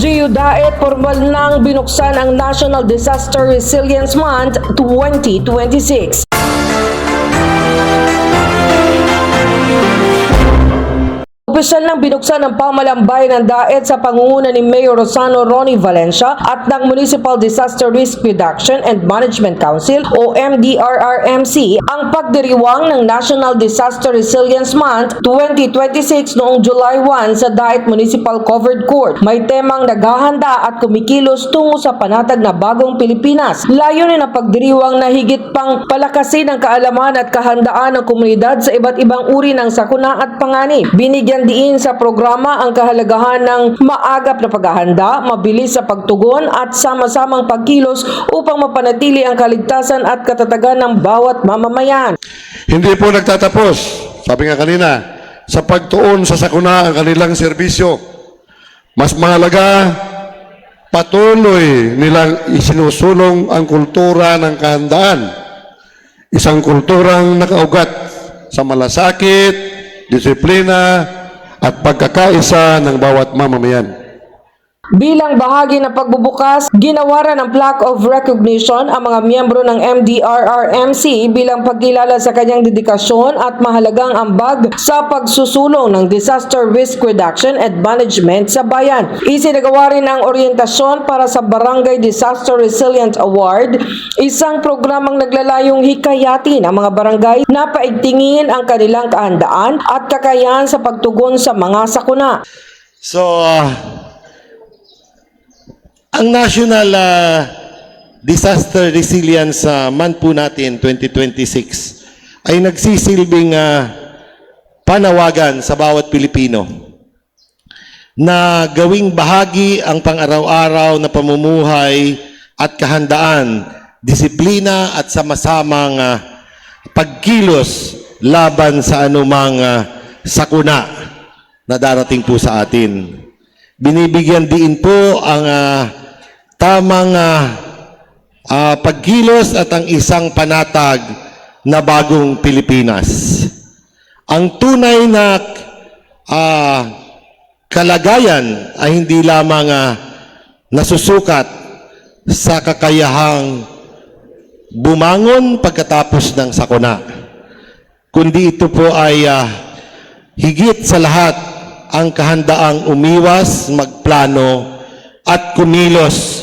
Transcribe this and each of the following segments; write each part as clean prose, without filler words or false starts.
LGU Daet, formal nang binuksan ang National Disaster Resilience Month 2026. Opisyal nang binuksan ng pamahalang bayan ng Daet sa pangunguna ni Mayor Rosano Ronnie Valencia at ng Municipal Disaster Risk Reduction and Management Council o MDRRMC ang pagdiriwang ng National Disaster Resilience Month 2026 noong July 1 sa Daet Municipal Covered Court. May temang naghahanda at kumikilos tungo sa panatag na bagong Pilipinas. Layunin ang pagdiriwang na higit pang palakasin ang kaalaman at kahandaan ng komunidad sa iba't ibang uri ng sakuna at panganib. Binigyan diin sa programa ang kahalagahan ng maagap na paghahanda, mabilis sa pagtugon at sama-samang pagkilos upang mapanatili ang kaligtasan at katatagan ng bawat mamamayan. Hindi po nagtatapos, sabi nga kanina, sa pagtuon sa sakuna ang kanilang serbisyo. Mas mahalaga, patuloy nilang isinusulong ang kultura ng kahandaan. Isang kulturang nakaugat sa malasakit, disiplina, at pagkakaisa ng bawat mamamayan. Bilang bahagi ng pagbubukas, ginawaran ng plaque of recognition ang mga miyembro ng MDRRMC bilang pagkilala sa kanyang dedikasyon at mahalagang ambag sa pagsusulong ng disaster risk reduction and management sa bayan. Isinagawa rin ang oryentasyon para sa Barangay Disaster Resilience Award, isang programang naglalayong hikayatin ang mga barangay na paigtingin ang kanilang kahandaan at kakayahan sa pagtugon sa mga sakuna. So, ang National Disaster Resilience Month po natin 2026 ay nagsisilbing panawagan sa bawat Pilipino na gawing bahagi ang pang-araw-araw na pamumuhay at kahandaan, disiplina at sama-samang pagkilos laban sa anumang sakuna na darating po sa atin. Binibigyan din po ang tamang pagkilos at ang isang panatag na bagong Pilipinas. Ang tunay na kalagayan ay hindi lamang nasusukat sa kakayahang bumangon pagkatapos ng sakuna, kundi ito po ay higit sa lahat ang kahandaang umiwas, magplano at kumilos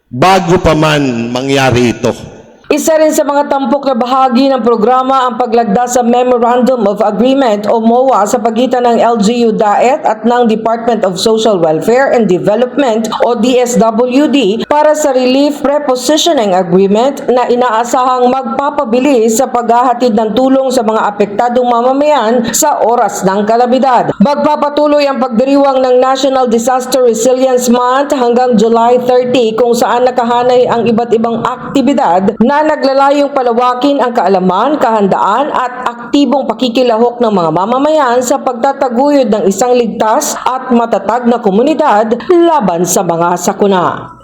bago pa man mangyari ito. Isa rin sa mga tampok na bahagi ng programa ang paglagda sa Memorandum of Agreement o MOA sa pagitan ng LGU Daet at ng Department of Social Welfare and Development o DSWD para sa Relief Prepositioning Agreement na inaasahang magpapabilis sa paghahatid ng tulong sa mga apektadong mamamayan sa oras ng kalamidad. Magpapatuloy ang pagdiriwang ng National Disaster Resilience Month hanggang July 30 kung saan nakahanay ang iba't ibang aktibidad na naglalayong palawakin ang kaalaman, kahandaan at aktibong pakikilahok ng mga mamamayan sa pagtataguyod ng isang ligtas at matatag na komunidad laban sa mga sakuna.